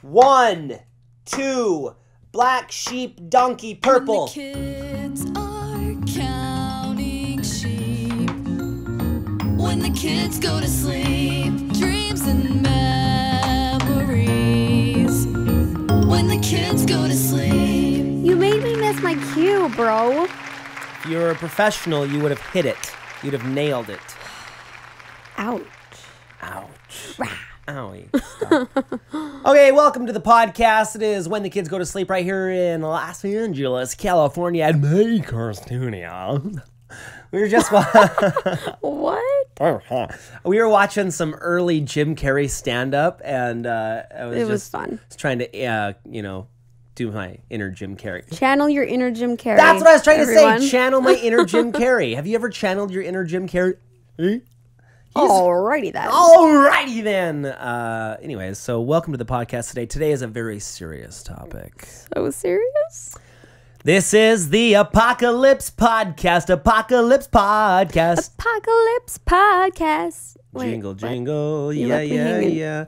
1, 2, black sheep, donkey, purple. When the kids are counting sheep. When the kids go to sleep, dreams and memories. When the kids go to sleep. You made me miss my cue, bro. If you were a professional, you would have hit it. You'd have nailed it. Ouch. Ouch. Owie. Stop. Okay, welcome to the podcast. It is When the Kids Go to Sleep right here in Los Angeles, California at Maker Studio. We were just What? We were watching some early Jim Carrey stand-up, and It was fun. I was trying to, do my inner Jim Carrey. Channel your inner Jim Carrey. That's what I was trying everyone. to say. Channel my inner Jim Carrey. Have you ever channeled your inner Jim Carrey? Alrighty then. Alrighty then. Anyways, so welcome to the podcast today. Today is a very serious topic. So serious? This is the Apocalypse Podcast. Apocalypse Podcast. Apocalypse Podcast. Wait, Jingle, what? jingle. You Yeah, left me yeah, hanging. yeah.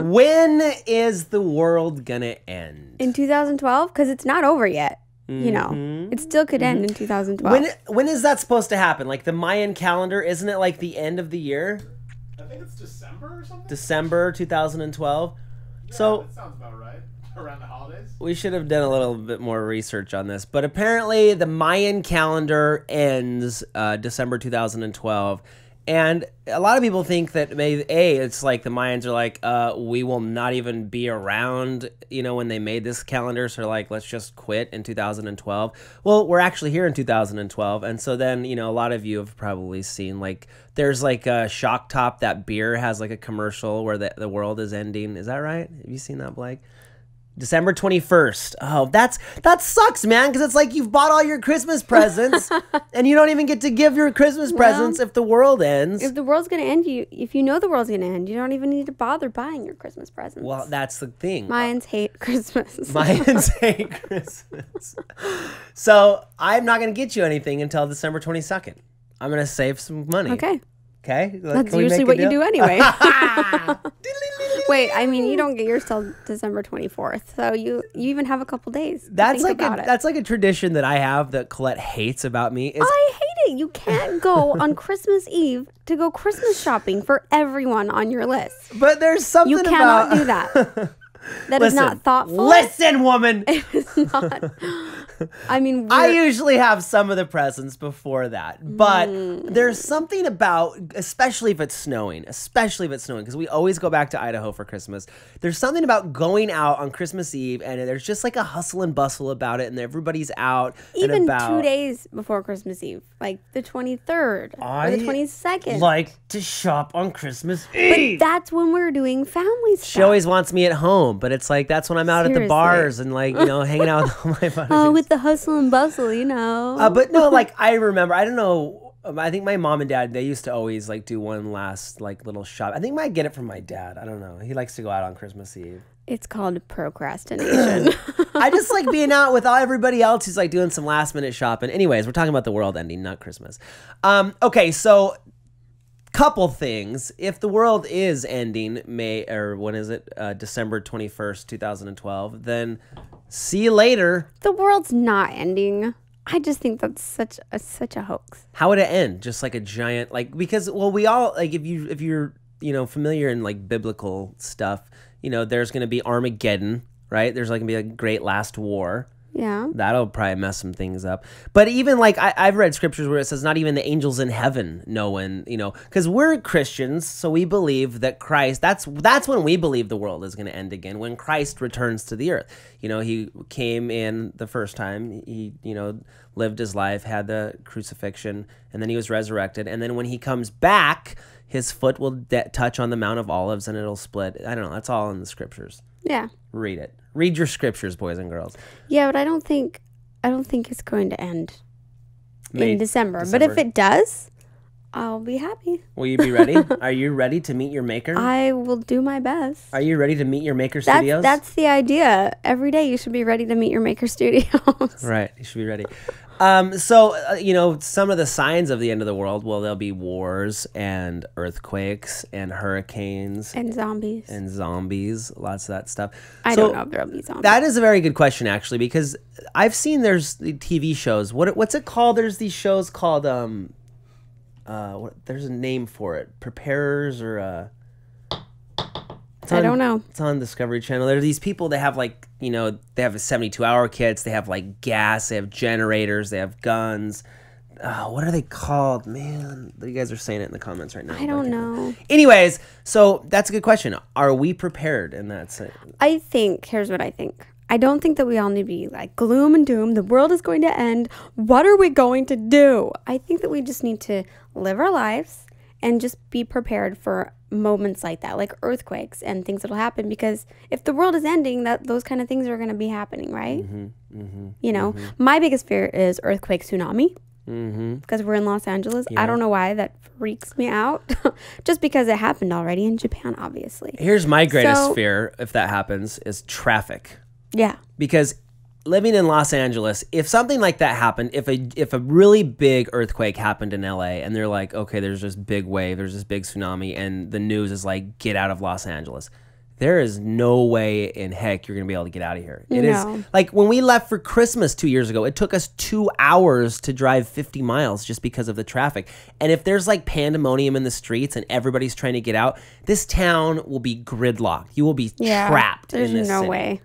When is the world gonna end? In 2012? Because it's not over yet. You know, it still could end in 2012. When is that supposed to happen? Like the Mayan calendar, isn't it like the end of the year? I think it's December or something. December 2012. Yeah, So that sounds about right. Around the holidays. we should have done a little bit more research on this. But apparently the Mayan calendar ends December 2012. And a lot of people think that maybe, it's like the Mayans are like, we will not even be around, when they made this calendar. So like, let's just quit in 2012. Well, we're actually here in 2012. And so then, a lot of you have probably seen like, there's like a Shock Top, that beer has like a commercial where the world is ending. Is that right? Have you seen that, Blake? December 21st. Oh, that sucks, man, because it's like you've bought all your Christmas presents and you don't even get to give your Christmas presents if the world ends. If the world's going to end, if you know the world's going to end, you don't even need to bother buying your Christmas presents. Well, that's the thing. Mayans hate Christmas. Mayans hate Christmas. So I'm not going to get you anything until December 22nd. I'm going to save some money. Okay. Okay? That's usually what you do anyway. Wait, I mean, you don't get yours till December 24th, so you even have a couple days. That's think about it. that's like a tradition that I have that Colette hates about me. I hate it. You can't go on Christmas Eve to go Christmas shopping for everyone on your list. But there's something You cannot about do that. That is not thoughtful. Listen, woman. It is not. I mean, I usually have some of the presents before that, but there's something about, especially if it's snowing, because we always go back to Idaho for Christmas. There's something about going out on Christmas Eve, and there's just like a hustle and bustle about it, and everybody's out. even and about. 2 days before Christmas Eve, like the 23rd or the 22nd. Like to shop on Christmas Eve. But that's when we're doing family stuff. She always wants me at home, but it's like that's when I'm out at the Seriously. bars and like hanging out with all my buddies. Oh, with the hustle and bustle, But no, like I remember, I don't know. I think my mom and dad, they used to always like do one last like little shop. I think I might get it from my dad. I don't know. He likes to go out on Christmas Eve. It's called procrastination. I just like being out with everybody else who's like doing some last minute shopping. Anyways, we're talking about the world ending, not Christmas. Okay, so couple things. If the world is ending December 21st, 2012, then see you later. The world's not ending. I just think that's such a hoax. How would it end? Just like a giant, because we all, like, if you're familiar in like biblical stuff, there's going to be Armageddon, right? There's like going to be a great last war. Yeah. That'll probably mess some things up. But even like I've read scriptures where it says not even the angels in heaven know when, because we're Christians, so we believe that Christ, that's when we believe the world is going to end again, when Christ returns to the earth. He came in the first time, he, lived his life, had the crucifixion, and then he was resurrected. And then when he comes back, his foot will touch on the Mount of Olives and it'll split. I don't know. That's all in the scriptures. Yeah. Read it. Read your scriptures, boys and girls. Yeah, but I don't think it's going to end in December. But December. if it does, I'll be happy. Will you be ready? Are you ready to meet your maker? I will do my best. Are you ready to meet your maker studios? That's the idea. Every day you should be ready to meet your maker studios. Right. You should be ready. Some of the signs of the end of the world, well, there'll be wars and earthquakes and hurricanes And zombies. lots of that stuff. I don't know if there'll be zombies. That is a very good question, actually, because I've seen there's the TV shows. What's it called? There's these shows called, there's a name for it. Preparers or, I don't know. It's on Discovery Channel. There are these people that have they have 72-hour kits. They have like gas. They have generators. They have guns. What are they called? Man, you guys are saying it in the comments right now. I don't know. Anyways, so that's a good question. Are we prepared? And that's it. Here's what I think. I don't think that we all need to be like gloom and doom. The world is going to end. What are we going to do? I think that we just need to live our lives and just be prepared for moments like that, like earthquakes and things that'll happen, because if the world is ending, those kind of things are going to be happening, right? My biggest fear is earthquake, tsunami, because we're in Los Angeles. I don't know why that freaks me out. Just because it happened already in Japan, obviously. Here's my greatest fear, if that happens, is traffic. Yeah. Because living in Los Angeles, if something like that happened, if a really big earthquake happened in LA and they're like, okay, there's this big wave, there's this big tsunami, and the news is like, get out of Los Angeles, there is no way in heck you're going to be able to get out of here. It is like when we left for Christmas 2 years ago, it took us 2 hours to drive 50 miles just because of the traffic. And if there's like pandemonium in the streets and everybody's trying to get out, this town will be gridlocked. You will be trapped in this no city. way.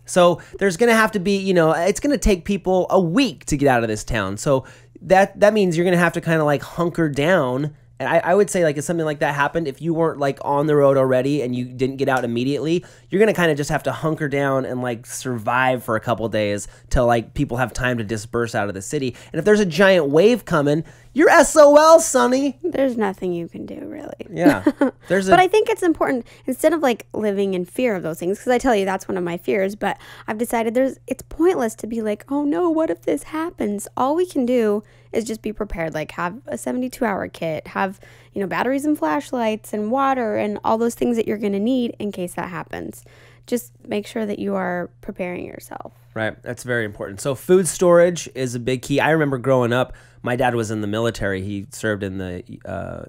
So there's going to have to be, it's going to take people a week to get out of this town. So that means you're going to have to kind of like hunker down. And I would say, like, if something like that happened, if you weren't like on the road already and you didn't get out immediately, you're going to kind of just have to hunker down and like survive for a couple days till like people have time to disperse out of the city. And if there's a giant wave coming, you're SOL, Sonny. There's nothing you can do, really. Yeah. But I think it's important, instead of like living in fear of those things, because I tell you that's one of my fears, but I've decided it's pointless to be like, oh no, what if this happens? All we can do is just be prepared, like have a 72-hour kit, have, batteries and flashlights and water and all those things that you're going to need in case that happens. Just make sure that you are preparing yourself. Right. That's very important. So food storage is a big key. I remember growing up, my dad was in the military. He served in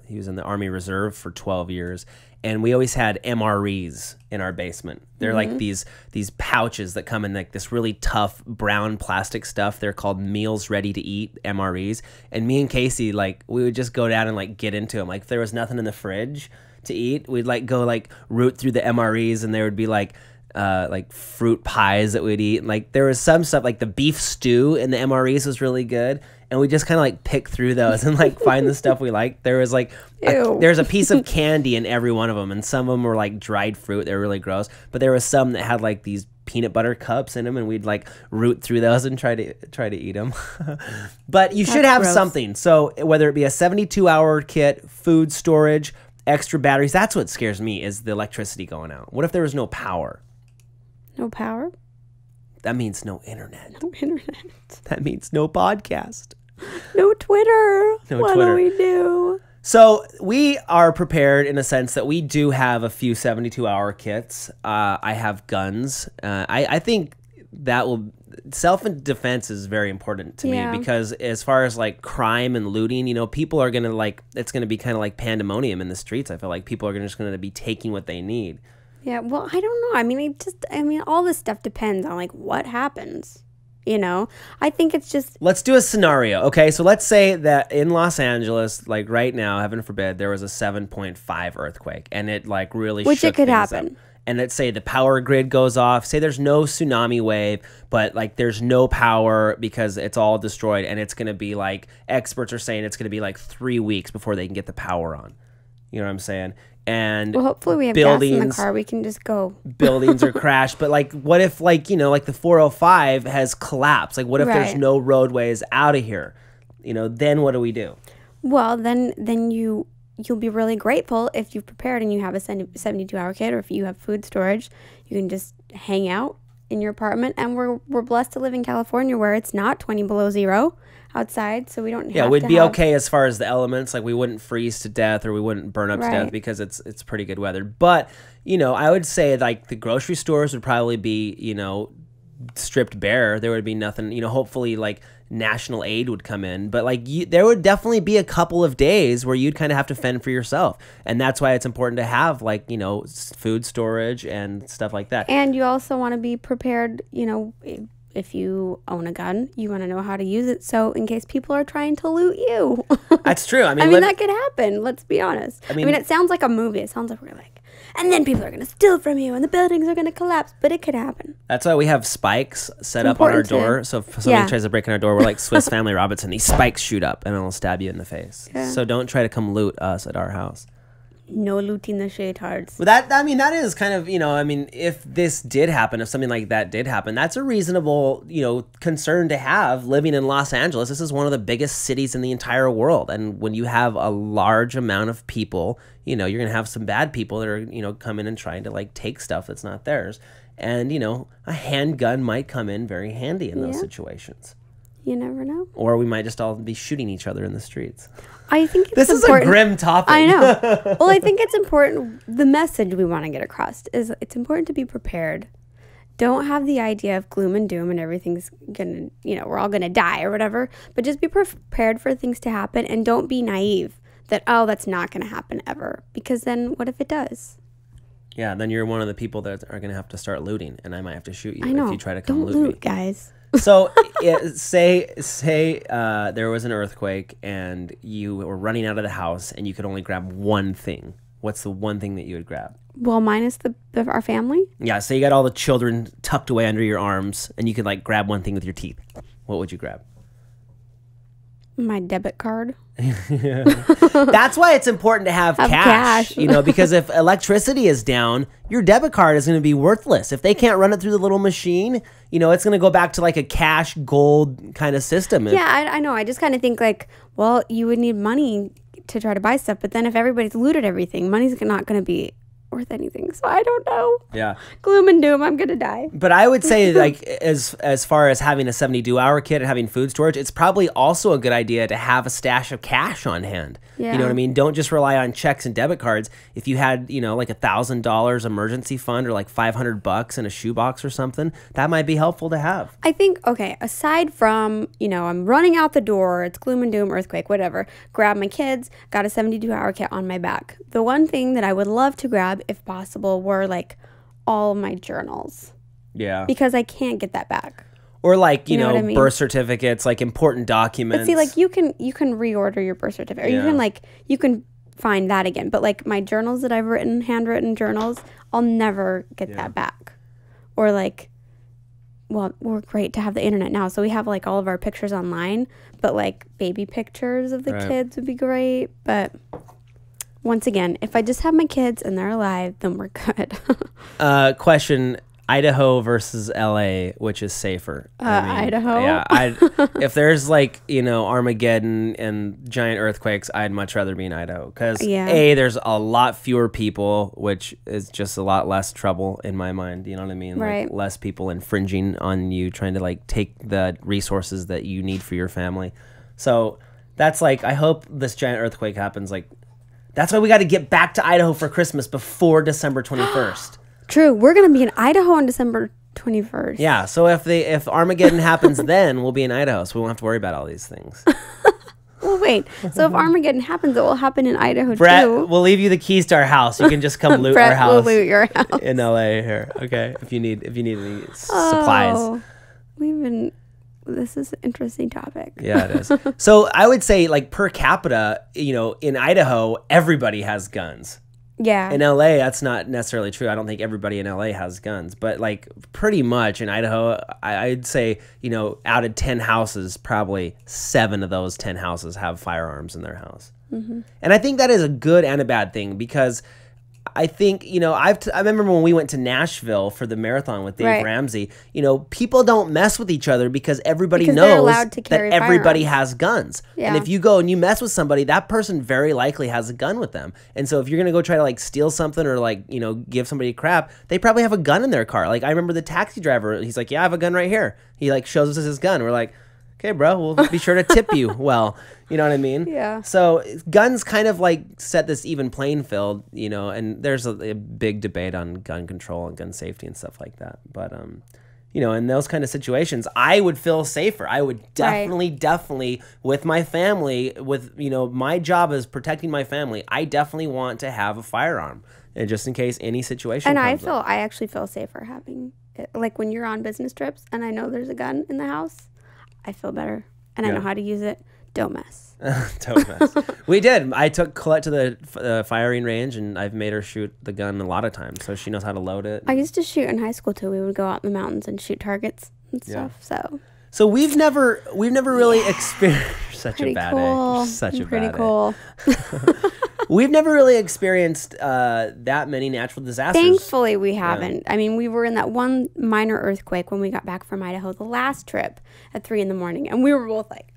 he was in the Army Reserve for 12 years. And we always had MREs in our basement. They're like these pouches that come in like this really tough brown plastic stuff. They're called meals ready to eat, MREs. And me and Casey, like, we would just go down and like get into them. Like if there was nothing in the fridge to eat, we'd like go like root through the MREs, and there would be like fruit pies that we'd eat. And like there was some stuff like the beef stew in the MREs was really good. And we just kind of like pick through those and like find the stuff we like. There was like, there's a piece of candy in every one of them. And some of them were like dried fruit. They were really gross. But there was some that had like these peanut butter cups in them, and we'd like root through those and try to eat them. But you should have something. So whether it be a 72-hour kit, food storage, extra batteries, that's what scares me, is the electricity going out. What if there was no power? No power? That means no internet. No internet. That means no podcast. No Twitter. What Twitter. do we do? So we are prepared in a sense that we do have a few 72-hour kits. I have guns. I think that self-defense is very important to me, because as far as like crime and looting, people are going to it's going to be kind of like pandemonium in the streets. I feel like people are just going to be taking what they need. Yeah, well, I don't know. I mean, all this stuff depends on like what happens. I think it's just... Let's do a scenario. Okay, so let's say that in Los Angeles, like right now, heaven forbid, there was a 7.5 earthquake, and it like really Which shook it could things happen. up. And let's say the power grid goes off. Say there's no tsunami wave, but like there's no power because it's all destroyed, and it's going to be like, experts are saying it's going to be like 3 weeks before they can get the power on. You know what I'm saying? And well, hopefully we have gas in the car. We can just go. Buildings are crashed. But like, what if like, like the 405 has collapsed? Like, what if there's no roadways out of here? Then what do we do? Well, then you'll be really grateful if you've prepared and you have a 72-hour kit, or if you have food storage. You can just hang out in your apartment. And we're blessed to live in California where it's not 20 below zero outside, so we don't have we'd to be have, okay as far as the elements. Like we wouldn't freeze to death or we wouldn't burn up to death Right. because it's pretty good weather. But, you know, I would say like the grocery stores would probably be, you know, stripped bare. There would be nothing, you know, hopefully like national aid would come in, but like there would definitely be a couple of days where you'd kind of have to fend for yourself. And that's why it's important to have like, you know, food storage and stuff like that. And you also want to be prepared, you know, if you own a gun, you want to know how to use it. So in case people are trying to loot you. That's true. I mean, that could happen. Let's be honest. I mean, it sounds like a movie. It sounds like we're like, and then people are going to steal from you and the buildings are going to collapse, but it could happen. That's why we have spikes set up on our door. So if somebody tries to break in our door, we're like Swiss Family Robinson. These spikes shoot up and it'll stab you in the face. Yeah. So don't try to come loot us at our house. No looting the shittards. Well, that is kind of, you know, I mean, if this did happen, if something like that did happen, that's a reasonable, you know, concern to have living in Los Angeles. This is one of the biggest cities in the entire world. And when you have a large amount of people, you know, you're going to have some bad people that are, you know, coming and trying to like take stuff that's not theirs. And, you know, a handgun might come in very handy in those situations. You never know. Or we might just all be shooting each other in the streets. I think it's This is important. a grim topic. I know. Well, I think it's important. The message we want to get across is it's important to be prepared. Don't have the idea of gloom and doom and everything's going to, you know, we're all going to die or whatever. But just be prepared for things to happen and don't be naive that, oh, that's not going to happen ever. Because then what if it does? Yeah, then you're one of the people that are going to have to start looting, and I might have to shoot you I know. if you try to come Don't loot loot, me. guys. So say there was an earthquake and you were running out of the house and you could only grab one thing. What's the one thing that you would grab? Well, minus our family. Yeah, so you got all the children tucked away under your arms and you could like grab one thing with your teeth. What would you grab? My debit card. That's why it's important to have cash, you know, because if electricity is down, your debit card is going to be worthless. If they can't run it through the little machine, you know, it's going to go back to like a cash gold kind of system. Yeah, I know. I just kind of think like, well, you would need money to try to buy stuff, but then if everybody's looted everything, money's not going to be worth anything. So I don't know. Yeah. Gloom and doom. I'm gonna die. But I would say, like, as far as having a 72-hour kit and having food storage, it's probably also a good idea to have a stash of cash on hand. Yeah. You know what I mean? Don't just rely on checks and debit cards. If you had, you know, like $1,000 emergency fund or like $500 in a shoebox or something, that might be helpful to have. I think, okay, aside from, you know, I'm running out the door, it's gloom and doom, earthquake, whatever, grab my kids, got a 72-hour kit on my back. The one thing that I would love to grab, if possible, were like all my journals. Yeah. Because I can't get that back. Or like, you know, what I mean? birth certificates, like important documents. But see, like you can reorder your birth certificate, or you can find that again. But like my journals that I've written, handwritten journals, I'll never get that back. Or like, well, we're great to have the internet now, so we have like all of our pictures online. But like baby pictures of the kids would be great. But once again, if I just have my kids and they're alive, then we're good. Question. Idaho versus LA, which is safer? Idaho. Yeah, if there's like, you know, Armageddon and giant earthquakes, I'd much rather be in Idaho because A, there's a lot fewer people, which is just a lot less trouble in my mind. You know what I mean? Right. Like less people infringing on you, trying to like take the resources that you need for your family. So that's like, I hope this giant earthquake happens. Like, that's why we got to get back to Idaho for Christmas before December 21st. True. We're going to be in Idaho on December 21st. Yeah, so if Armageddon happens then, we'll be in Idaho, so we won't have to worry about all these things. Well, wait. So if Armageddon happens, it will happen in Idaho Brett, too. we'll leave you the keys to our house. You can just come loot Brett our house. will loot your house. In LA here. Okay. If you need any supplies. Oh, this is an interesting topic. Yeah, it is. So I would say like per capita, you know, in Idaho, everybody has guns. Yeah. In LA, that's not necessarily true. I don't think everybody in LA has guns, but like pretty much in Idaho, I'd say, you know, out of 10 houses, probably 7 of those 10 houses have firearms in their house. Mm-hmm. And I think that is a good and a bad thing because I think, you know, I remember when we went to Nashville for the marathon with Dave Right. Ramsey, you know, people don't mess with each other because everybody Because they're knows allowed to that carry everybody firearms. has guns. Yeah. And if you go and you mess with somebody, that person very likely has a gun with them. And so if you're going to go try to like steal something or like, you know, give somebody crap, they probably have a gun in their car. Like I remember the taxi driver, he's like, yeah, I have a gun right here. He like shows us his gun. We're like, okay, bro, we'll be sure to tip you well. You know what I mean? Yeah. So guns kind of like set this even playing field, you know, and there's a big debate on gun control and gun safety and stuff like that. But, you know, in those kind of situations, I would feel safer. I would definitely with my family, with, you know, my job is protecting my family. I definitely want to have a firearm, and just in case any situation And comes up. I actually feel safer having it. Like when you're on business trips and I know there's a gun in the house, I feel better and I know how to use it. Don't mess. Don't mess. We did. I took Colette to the firing range, and I've made her shoot the gun a lot of times, so she knows how to load it. I used to shoot in high school too. We would go out in the mountains and shoot targets and stuff. So So we've never really experienced such pretty a bad cool. egg. Such a Pretty bad cool. egg. We've never really experienced that many natural disasters. Thankfully, we haven't. I mean, we were in that one minor earthquake when we got back from Idaho, the last trip at 3 a.m, and we were both like,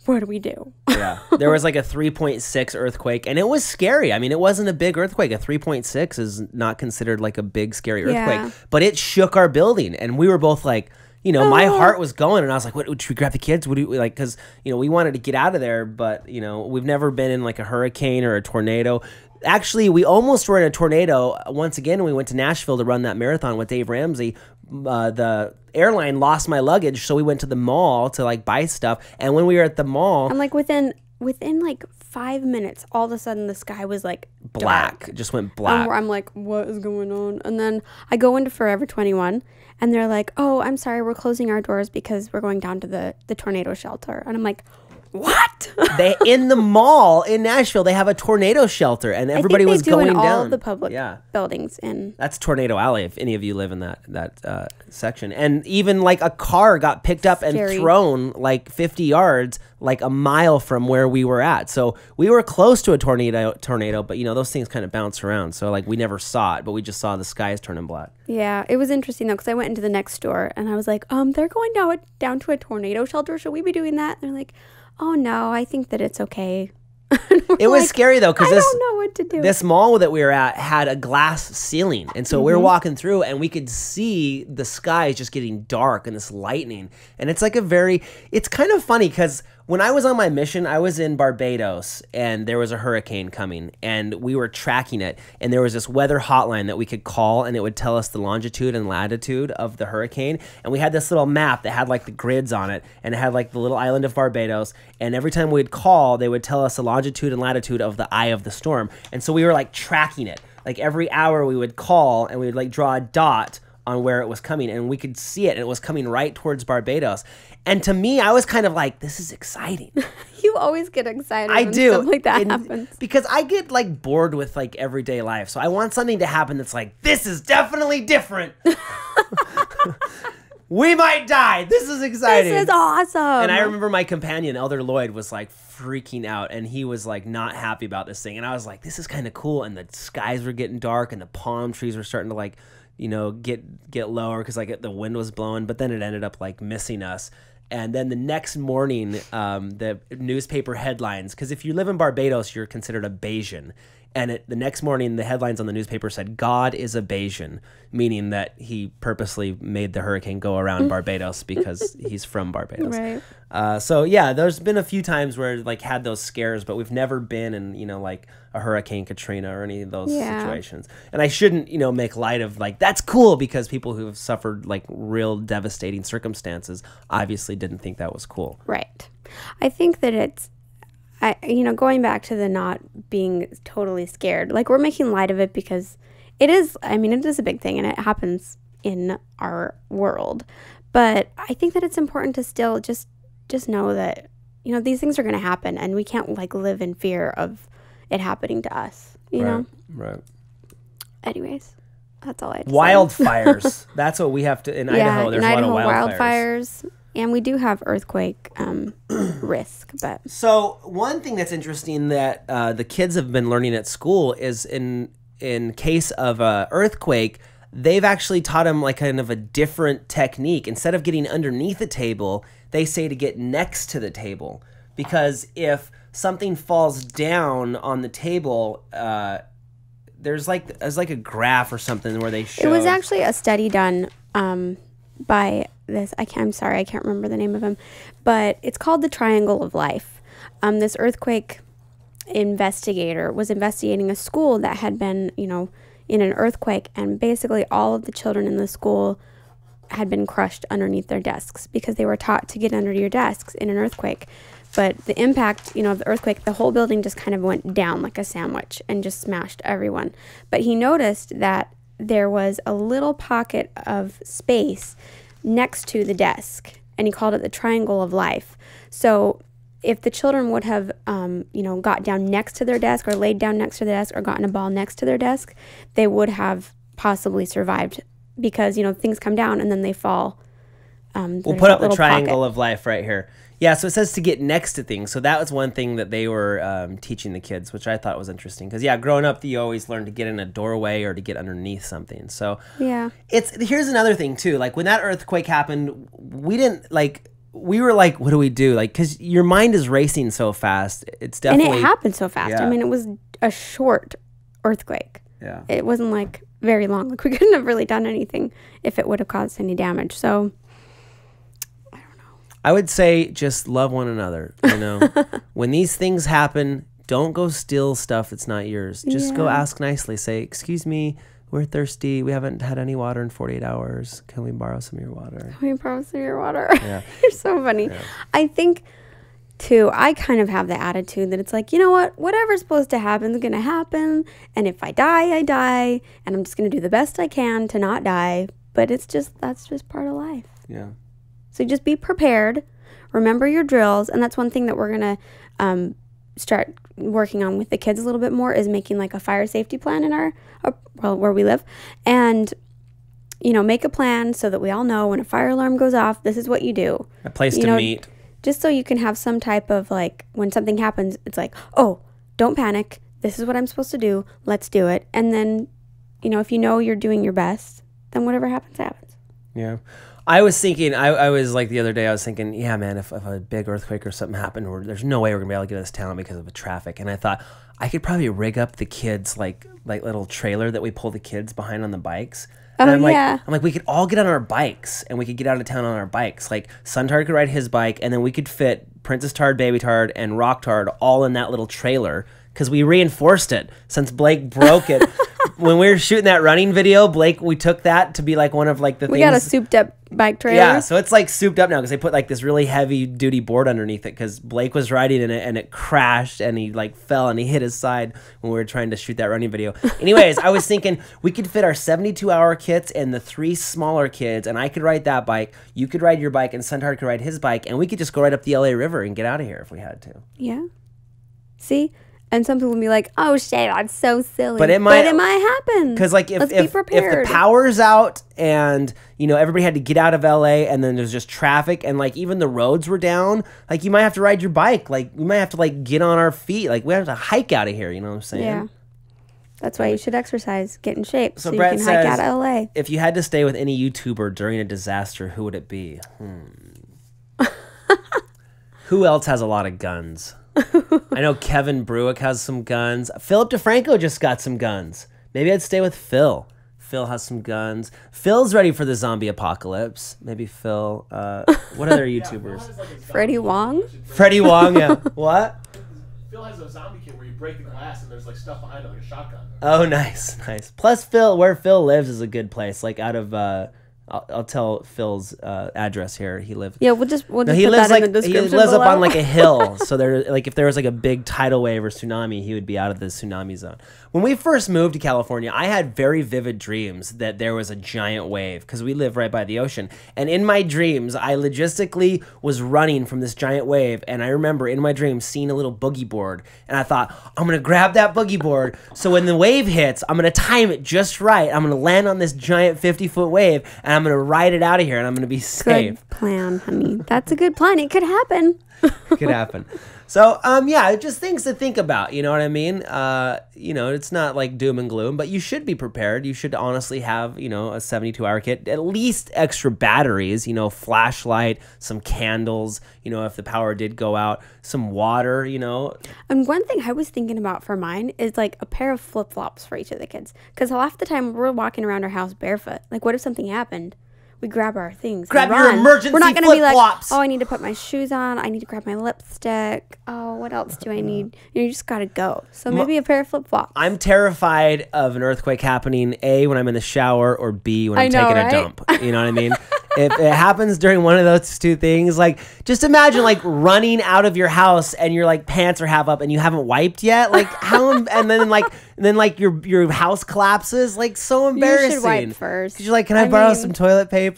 what do we do? Yeah. There was like a 3.6 earthquake, and it was scary. I mean, it wasn't a big earthquake. A 3.6 is not considered like a big, scary earthquake, Yeah. but it shook our building, and we were both like, you know, my heart was going, and I was like, "What? Should we grab the kids? What do we like?" Because you know, we wanted to get out of there, but you know, we've never been in like a hurricane or a tornado. Actually, we almost were in a tornado once again when we went to Nashville to run that marathon with Dave Ramsey. The airline lost my luggage, so we went to the mall to like buy stuff. And when we were at the mall, And like within like 5 minutes, all of a sudden the sky was like black, dark. just went And black. I'm like, what is going on? And then I go into Forever 21 and they're like, oh, I'm sorry, we're closing our doors because we're going down to the tornado shelter. And I'm like, what? They in the mall in Nashville, they have a tornado shelter, and everybody was going in down. all of the public Yeah. buildings in. That's Tornado Alley, if any of you live in that section. And even like a car got picked up Scary. and thrown like 50 yards, like a mile from where we were at. So we were close to a tornado, but you know, those things kind of bounce around. So like we never saw it, but we just saw the skies turning black. Yeah, it was interesting though because I went into the next store and I was like, they're going down to a tornado shelter. Should we be doing that? And they're like, oh no, I think that it's okay. It was scary though, because I don't know what to do. this mall that we were at had a glass ceiling, and so we were walking through and we could see the skies just getting dark and this lightning. And it's like it's kind of funny because when I was on my mission, I was in Barbados and there was a hurricane coming and we were tracking it, and there was this weather hotline that we could call and it would tell us the longitude and latitude of the hurricane. And we had this little map that had like the grids on it, and it had like the little island of Barbados, and every time we'd call, they would tell us the longitude and latitude of the eye of the storm. And so we were like tracking it. Like every hour we would call and we would like draw a dot on where it was coming, and we could see it, and it was coming right towards Barbados. And to me, I was kind of like, this is exciting. You always get excited I when do. stuff like that And- happens. because I get like bored with like everyday life. So I want something to happen that's like, this is definitely different. We might die. This is exciting. This is awesome. And I remember my companion, Elder Lloyd, was like freaking out, and he was like not happy about this thing. And I was like, this is kind of cool. And the skies were getting dark, and the palm trees were starting to like, you know, get lower because like the wind was blowing. But then it ended up like missing us. And then the next morning, the newspaper headlines, because if you live in Barbados, you're considered a Bayesian. And the next morning, the headlines on the newspaper said, God is a Bayesian, meaning that he purposely made the hurricane go around Barbados because he's from Barbados. Right. So, yeah, there's been a few times where like had those scares, but we've never been in, you know, like a Hurricane Katrina or any of those situations. And I shouldn't, you know, make light of like, that's cool, because people who have suffered like real devastating circumstances obviously didn't think that was cool. Right. I think that it's, going back to the not being totally scared, like we're making light of it because it is a big thing and it happens in our world. But I think that it's important to still just know that, you know, these things are going to happen and we can't like live in fear of it happening to us, you know? Right. Anyways, that's all I had to say. Wildfires. That's what we have to, in Idaho, there's in a lot of wildfires. And we do have earthquake risk, but So one thing that's interesting that the kids have been learning at school is in in case of a earthquake, they've actually taught them like kind of a different technique. Instead of getting underneath the table, they say to get next to the table, because if something falls down on the table, there's like a graph or something where they show. It was actually a study done by this. I'm sorry, I can't remember the name of him, but it's called the Triangle of Life. This earthquake investigator was investigating a school that had been, in an earthquake, and basically all of the children in the school had been crushed underneath their desks because they were taught to get under your desks in an earthquake. But the impact, of the earthquake, the whole building just kind of went down like a sandwich and just smashed everyone. But he noticed that there was a little pocket of space next to the desk, and he called it the Triangle of Life. So if the children would have, got down next to their desk or laid down next to their desk or gotten a ball next to their desk, they would have possibly survived because, things come down and then they fall. We'll put up the Triangle of Life right here. Yeah, so it says to get next to things. So that was one thing that they were teaching the kids, which I thought was interesting. Because, growing up, you always learn to get in a doorway or to get underneath something. So here's another thing, too. Like, when that earthquake happened, we were like, what do we do? Like, because your mind is racing so fast. It's definitely... And it happened so fast. Yeah. I mean, it was a short earthquake. Yeah. It wasn't, like, very long. Like, we couldn't have really done anything if it would have caused any damage. So... I would say just love one another, When these things happen, don't go steal stuff that's not yours. Just go ask nicely. Say, excuse me, we're thirsty. We haven't had any water in 48 hours. Can we borrow some of your water? Can we borrow some of your water? Yeah. You're so funny. Yeah. I think, too, I kind of have the attitude that it's like, you know what? Whatever's supposed to happen is going to happen. And if I die, I die. And I'm just going to do the best I can to not die. But that's just part of life. Yeah. So just be prepared, remember your drills, and that's one thing that we're going to start working on with the kids a little bit more, is making like a fire safety plan in where we live, and make a plan so that we all know when a fire alarm goes off, this is what you do. A place to meet. Just so you can have some type of like, when something happens, it's like, oh, don't panic. This is what I'm supposed to do. Let's do it. And then, if you're doing your best, then whatever happens, happens. Yeah. I was thinking, I was like the other day, I was thinking, yeah, man, if a big earthquake or something happened, there's no way we're going to be able to get out of this town because of the traffic. And I thought, I could probably rig up the kids, like little trailer that we pull the kids behind on the bikes. And I'm like, we could all get on our bikes and we could get out of town on our bikes. Like, Suntard could ride his bike, and then we could fit Princess Tard, Baby Tard, and Rock Tard all in that little trailer because we reinforced it since Blake broke it. When we were shooting that running video, we took that to be like one of like the things. We got a souped up bike trailer. Yeah, so it's like souped up now because they put like this really heavy duty board underneath it because Blake was riding in it and it crashed and he like fell and he hit his side when we were trying to shoot that running video. Anyways, I was thinking we could fit our 72-hour kits and the 3 smaller kids, and I could ride that bike, you could ride your bike, and Suntard could ride his bike, and we could just go right up the LA River and get out of here if we had to. Yeah. See? And some people will be like, oh, shit, that's so silly. But it might happen. Because like if the power's out and, everybody had to get out of LA and then there's just traffic and like even the roads were down, like you might have to ride your bike. Like we might have to like get on our feet. Like we have to hike out of here. You know what I'm saying? Yeah. That's why you should exercise, get in shape so Brett you can hike says, out of LA. If you had to stay with any YouTuber during a disaster, who would it be? Who else has a lot of guns? I know Kevin Bruick has some guns. Philip DeFranco just got some guns. Maybe I'd stay with Phil. Phil has some guns. Phil's ready for the zombie apocalypse. Maybe Phil. What other YouTubers? Freddie Wong? Freddie Wong, yeah. What? Phil has a zombie kit where you break the glass and there's like stuff behind it, like a shotgun. Oh, nice. Plus, where Phil lives is a good place. Like out of... I'll tell Phil's address here. He lives. Yeah, we'll just he put lives that in the description. He lives below. up on like a hill, so if there was like a big tidal wave or tsunami, he would be out of the tsunami zone. When we first moved to California, I had very vivid dreams that there was a giant wave because we live right by the ocean. And in my dreams, I logistically was running from this giant wave, and I remember in my dreams seeing a little boogie board, and I thought, I'm gonna grab that boogie board, so when the wave hits, I'm gonna time it just right. I'm gonna land on this giant 50-foot wave, and I'm gonna ride it out of here, and I'm gonna be safe. Good plan, honey. That's a good plan. It could happen. Could happen. So, yeah, just things to think about. You know what I mean? It's not like doom and gloom, but you should be prepared. You should honestly have, a 72-hour kit, at least extra batteries, flashlight, some candles, if the power did go out, some water, And one thing I was thinking about for mine is like a pair of flip-flops for each of the kids. Because half the time we're walking around our house barefoot. Like, what if something happened? We grab our things. Grab and your run. emergency We're not going to be like, flip-flops. oh, I need to put my shoes on. I need to grab my lipstick. Oh, what else do I need? You just got to go. So maybe a pair of flip-flops. I'm terrified of an earthquake happening, A, when I'm in the shower, or B, when I'm taking a dump. You know what I mean? If it happens during one of those two things, like, just imagine, like, running out of your house and your, like, pants are half up and you haven't wiped yet. Like, how, and then, your house collapses. Like, so embarrassing. You should wipe first. 'Cause you're like, can I borrow some toilet paper?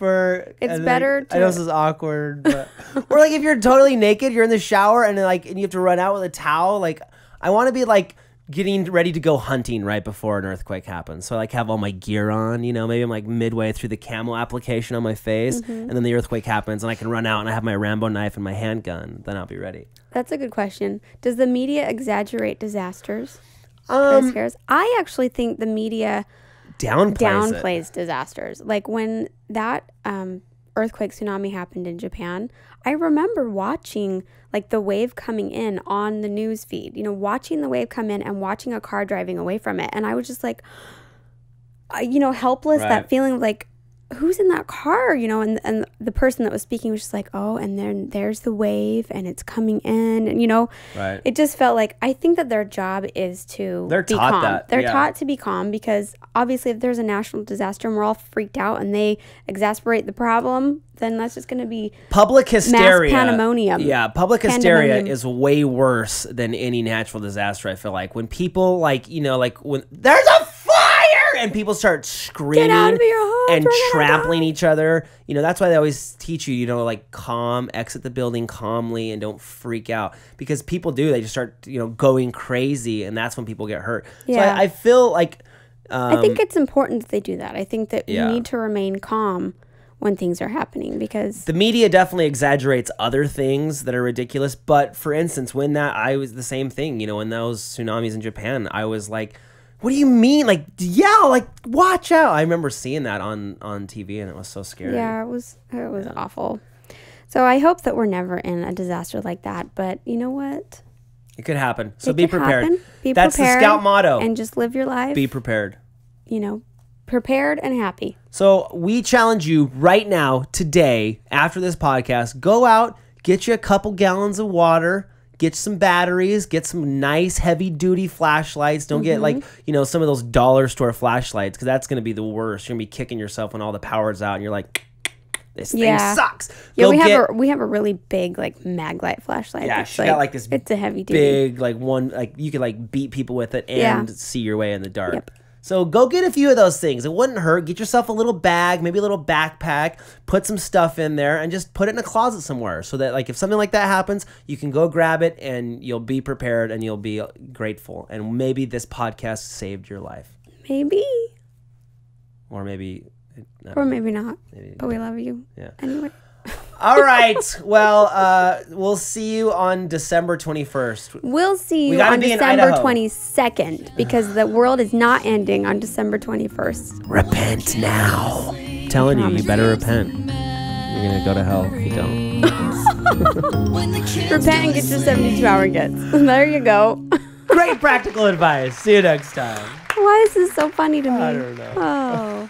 It's And better I know this is awkward, but, or, like, if you're totally naked, you're in the shower and, like, and you have to run out with a towel. Like, I want to be, like, getting ready to go hunting right before an earthquake happens. So I like have all my gear on, maybe I'm like midway through the camo application on my face and then the earthquake happens and I can run out and I have my Rambo knife and my handgun. Then I'll be ready. That's a good question. Does the media exaggerate disasters? I actually think the media downplays disasters. Like when that earthquake tsunami happened in Japan, I remember watching like the wave coming in on the news feed, watching the wave come in and watching a car driving away from it. And I was just like, helpless, Right. that feeling of like, who's in that car, and the person that was speaking was just like, oh, and then there's the wave and it's coming in, and Right. it just felt like, I think that their job is to They're be taught calm. that, They're yeah. taught to be calm because obviously if there's a national disaster and we're all freaked out and they exasperate the problem, then that's just going to be Public hysteria. mass pandemonium. Yeah, public hysteria Pandemonium. is way worse than any natural disaster, I feel like. When people when there's a fire and people start screaming out of your homes, and we're gonna trampling each other, that's why they always teach you, like exit the building calmly and don't freak out, because people do, they just start, going crazy, and that's when people get hurt. Yeah. So I feel like I think it's important that they do that. I think that Yeah. you need to remain calm when things are happening, because the media definitely exaggerates other things that are ridiculous. But for instance, I was the same thing, when those tsunamis in Japan, I was like, what do you mean? Like, yell, like, watch out. I remember seeing that on TV and it was so scary. yeah, it was awful. So I hope that we're never in a disaster like that. But you know what? It could happen. So It be could prepared. happen. Be That's prepared the Scout motto. and just live your life. Be prepared. Prepared and happy. So we challenge you right now, today, after this podcast, go out, get you a couple gallons of water, get some batteries, get some nice heavy-duty flashlights. Don't get some of those dollar store flashlights, because that's going to be the worst. You're going to be kicking yourself when all the power's out and you're like, this thing sucks. Yeah, we have a really big like mag light flashlight. Yeah, It's she got like this it's a heavy duty. big, like one, like you could like beat people with it and Yeah. see your way in the dark. Yep. So go get a few of those things. It wouldn't hurt. Get yourself a little bag, maybe a little backpack, put some stuff in there and just put it in a closet somewhere, so that like if something like that happens, you can go grab it and you'll be prepared and you'll be grateful. And maybe this podcast saved your life. Maybe. Or maybe Or maybe not. Maybe But we love you. Yeah. Anyway. All right. Well, we'll see you on December 21st. We'll see We you gotta on be in December Idaho. 22nd, because the world is not ending on December 21st. Repent now. I'm telling you, you better repent. You're going to go to hell if you don't. Repent and get your 72-hour gets. There you go. Great practical advice. See you next time. Why is this so funny to me? I don't know. Oh.